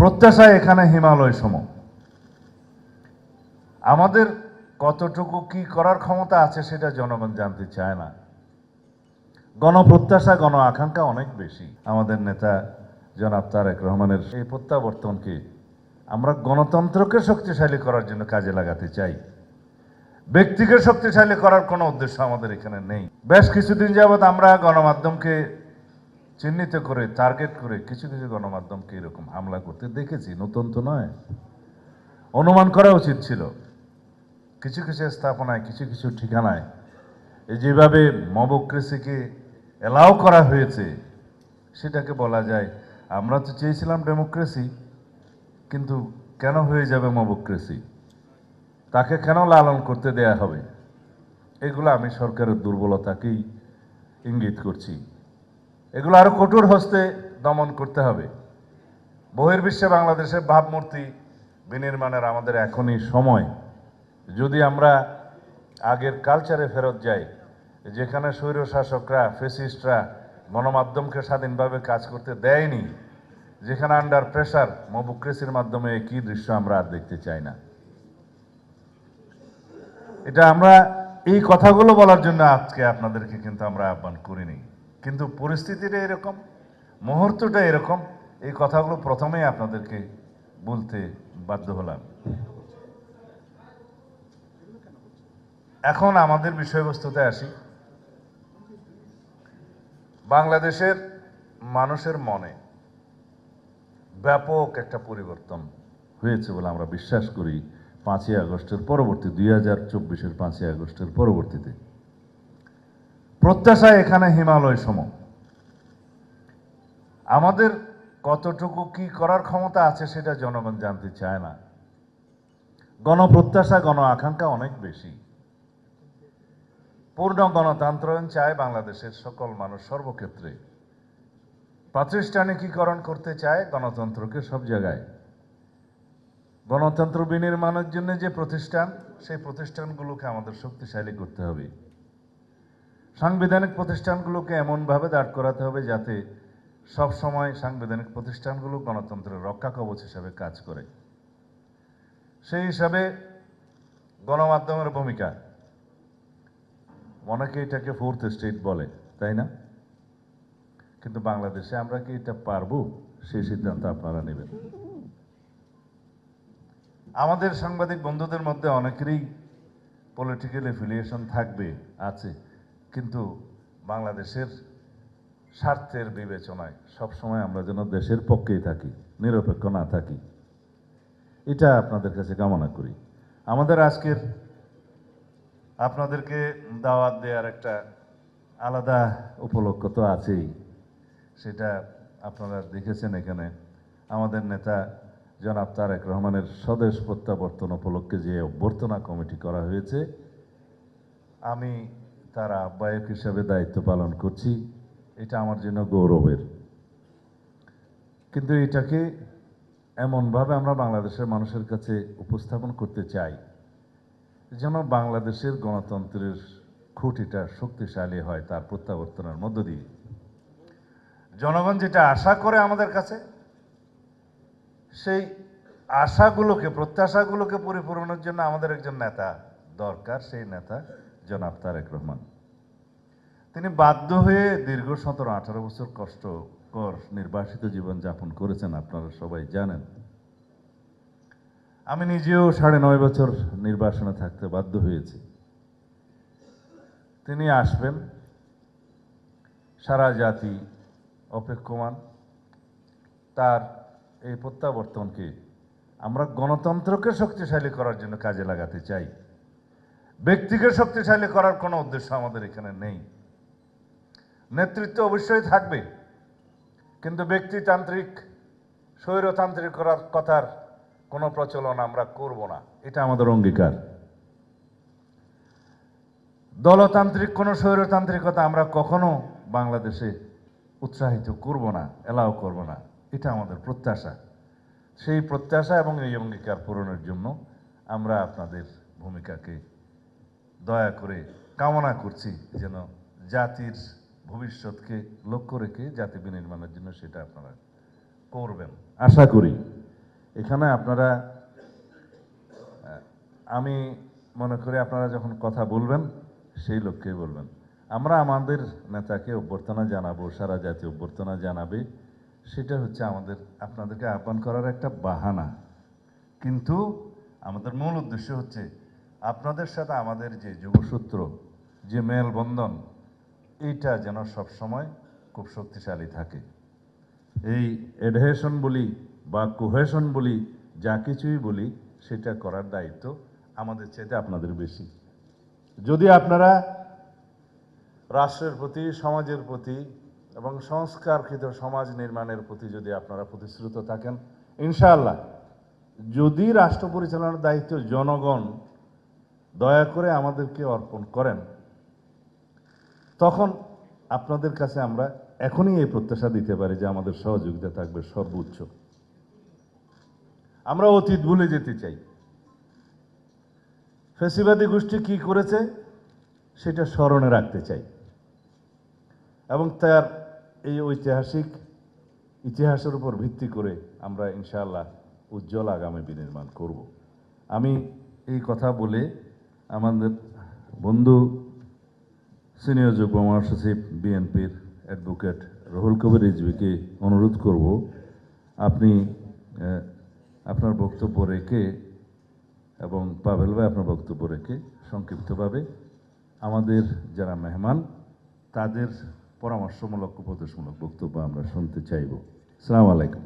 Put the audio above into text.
প্রত্যাশা এখানে হিমালয় সম। আমাদের কতটুকু কি করার ক্ষমতা আছে সেটা জনগণ জানতে চায় না। গণপ্রত্যাশা, গণ আকাঙ্ক্ষা অনেক বেশি। আমাদের নেতা জনাব তারেক রহমানের এই প্রত্যাবর্তনকে আমরা গণতন্ত্রকে শক্তিশালী করার জন্য কাজে লাগাতে চাই। ব্যক্তিকে শক্তিশালী করার কোনো উদ্দেশ্য আমাদের এখানে নেই। বেশ কিছুদিন যাবৎ আমরা গণমাধ্যমকে চিহ্নিত করে, টার্গেট করে কিছু কিছু গণমাধ্যমকে এরকম হামলা করতে দেখেছি। নতুন তো নয়, অনুমান করা উচিত ছিল। কিছু কিছু স্থাপনায়, কিছু কিছু ঠিকানায় যেভাবে মবক্রেসিকে এলাও করা হয়েছে, সেটাকে বলা যায় আমরা তো চেয়েছিলাম ডেমোক্রেসি, কিন্তু কেন হয়ে যাবে মবক্রেসি? তাকে কেন লালন করতে দেয়া হবে? এগুলো আমি সরকারের দুর্বলতাকেই ইঙ্গিত করছি। এগুলো আরো কঠোর হস্তে দমন করতে হবে। বহির্বিশ্বে বাংলাদেশের ভাবমূর্তি বিনির্মাণের আমাদের এখনই সময়। যদি আমরা আগের কালচারে ফেরত যাই, যেখানে স্বৈর শাসকরা, ফেসিস্টরা গণমাধ্যমকে স্বাধীনভাবে কাজ করতে দেয়নি, যেখানে আন্ডার প্রেসার মবক্রেসির মাধ্যমে একই দৃশ্য আমরা আর দেখতে চাই না। এটা আমরা এই কথাগুলো বলার জন্য আজকে আপনাদেরকে কিন্তু আমরা আহ্বান করিনি, কিন্তু পরিস্থিতিটা এরকম, মুহূর্তটা এরকম, এই কথাগুলো প্রথমেই আপনাদেরকে বলতে বাধ্য হলাম। এখন আমাদের বিষয়বস্তুতে আসি। বাংলাদেশের মানুষের মনে ব্যাপক একটা পরিবর্তন হয়েছে বলে আমরা বিশ্বাস করি 5ই আগস্টের পরবর্তী, 2024-এর 5ই আগস্টের পরবর্তীতে। প্রত্যাশা এখানে হিমালয় সম। আমাদের কতটুকু কি করার ক্ষমতা আছে সেটা জনগণ জানতে চায় না। গণপ্রত্যাশা, গণ আকাঙ্ক্ষা অনেক বেশি। পূর্ণ গণতন্ত্রায়ন চায় বাংলাদেশের সকল মানুষ সর্বক্ষেত্রে। প্রাতিষ্ঠানিকীকরণ করতে চায় গণতন্ত্রকে সব জায়গায়। গণতন্ত্র বিনির্মাণের জন্য যে প্রতিষ্ঠান, সেই প্রতিষ্ঠানগুলোকে আমাদের শক্তিশালী করতে হবে। সাংবিধানিক প্রতিষ্ঠানগুলোকে এমনভাবে দাঁড় করাতে হবে যাতে সব সময় সাংবিধানিক প্রতিষ্ঠানগুলো গণতন্ত্রের রক্ষা কবচ হিসাবে কাজ করে। সেই হিসাবে গণমাধ্যমের ভূমিকা, অনেকে এটাকে ফোর্থ স্টেট বলে, তাই না? কিন্তু বাংলাদেশে আমরা কি এটা পারবো? সেই সিদ্ধান্ত আপনারা নেবেন। আমাদের সাংবাদিক বন্ধুদের মধ্যে অনেকেরই পলিটিক্যাল এফিলিয়েশন থাকবে, আছে, কিন্তু বাংলাদেশের স্বার্থের বিবেচনায় সবসময় আমরা যেন দেশের পক্ষেই থাকি, নিরপেক্ষ না থাকি, এটা আপনাদের কাছে কামনা করি। আমাদের আজকের আপনাদেরকে দাওয়াত দেওয়ার একটা আলাদা উপলক্ষ তো আছেই, সেটা আপনারা দেখেছেন। এখানে আমাদের নেতা জনাব তারেক রহমানের স্বদেশ প্রত্যাবর্তন উপলক্ষে যে অভ্যর্থনা কমিটি করা হয়েছে, আমি তার আহ্বায়ক হিসাবে দায়িত্ব পালন করছি। এটা আমার জন্য গৌরবের। কিন্তু এটাকে এমনভাবে আমরা বাংলাদেশের মানুষের কাছে উপস্থাপন করতে চাই যেন বাংলাদেশের গণতন্ত্রের খুঁটিটা শক্তিশালী হয় তার প্রত্যাবর্তনের মধ্য দিয়ে। জনগণ যেটা আশা করে আমাদের কাছে, সেই আশাগুলোকে, প্রত্যাশাগুলোকে পরিপূরণের জন্য আমাদের একজন নেতা দরকার। সেই নেতা জনাব তারেক রহমান। তিনি বাধ্য হয়ে দীর্ঘ 17-18 বছর কষ্টকর নির্বাসিত জীবন যাপন করেছেন, আপনারা সবাই জানেন। আমি নিজেও 9.5 বছর নির্বাসনে থাকতে বাধ্য হয়েছি। তিনি আসবেন, সারা জাতি অপেক্ষমান। তার এই প্রত্যাবর্তনকে আমরা গণতন্ত্রকে শক্তিশালী করার জন্য কাজে লাগাতে চাই। ব্যক্তিকে শক্তিশালী করার কোনো উদ্দেশ্য আমাদের এখানে নেই। নেতৃত্ব অবশ্যই থাকবে, কিন্তু ব্যক্তিতান্ত্রিক, স্বৈরতান্ত্রিক করার কথার কোনো প্রচলন আমরা করব না, এটা আমাদের অঙ্গীকার। দলতান্ত্রিক কোনো স্বৈরতান্ত্রিকতা আমরা কখনো বাংলাদেশে উৎসাহিত করব না, এলাও করব না, এটা আমাদের প্রত্যাশা। সেই প্রত্যাশা এবং এই অঙ্গীকার পূরণের জন্য আমরা আপনাদের ভূমিকাকে দয়া করে কামনা করছি, যেন জাতির ভবিষ্যৎকে লক্ষ্য রেখে জাতি বিনির্মাণের জন্য সেটা আপনারা করবেন, আশা করি। এখানে আপনারা আমি মনে করি আপনারা যখন কথা বলবেন সেই লক্ষ্যেই বলবেন। আমরা আমাদের নেতাকে অভ্যর্থনা জানাবো, সারা জাতি অভ্যর্থনা জানাবে, সেটা হচ্ছে আমাদের আপনাদেরকে আহ্বান করার একটা বাহানা। কিন্তু আমাদের মূল উদ্দেশ্য হচ্ছে আপনাদের সাথে আমাদের যে যোগসূত্র, যে মেলবন্ধন, এইটা যেন সবসময় খুব শক্তিশালী থাকে। এই এডহেশন বলি বা কোহেশন বলি, যা কিছুই বলি, সেটা করার দায়িত্ব আমাদের চাইতে আপনাদের বেশি। যদি আপনারা রাষ্ট্রের প্রতি, সমাজের প্রতি এবং সংস্কারকৃত সমাজ নির্মাণের প্রতি যদি আপনারা প্রতিশ্রুত থাকেন, ইনশাআল্লাহ যদি রাষ্ট্র পরিচালনার দায়িত্ব জনগণ দয়া করে আমাদেরকে অর্পণ করেন, তখন আপনাদের কাছে আমরা এখনই এই প্রত্যাশা দিতে পারি যে আমাদের সহযোগিতা থাকবে সর্বোচ্চ। আমরা অতীত ভুলে যেতে চাই। ফ্যাসিবাদী গোষ্ঠী কি করেছে সেটা স্মরণে রাখতে চাই এবং তার এই ঐতিহাসিক ইতিহাসের উপর ভিত্তি করে আমরা ইনশাআল্লাহ উজ্জ্বল আগামী বিনির্মাণ করব। আমি এই কথা বলে আমাদের বন্ধু সিনিয়র যুগ্ম মহাসচিব বিএনপির অ্যাডভোকেট রুহুল কবির রিজভীকে অনুরোধ করব, আপনি আপনার বক্তব্য রেখে এবং পাভেল ভাই আপনার বক্তব্য রেখে সংক্ষিপ্তভাবে আমাদের যারা মেহমান তাদের পরামর্শমূলক উপদেশমূলক বক্তব্য আমরা শুনতে চাইব। আসসালামু আলাইকুম।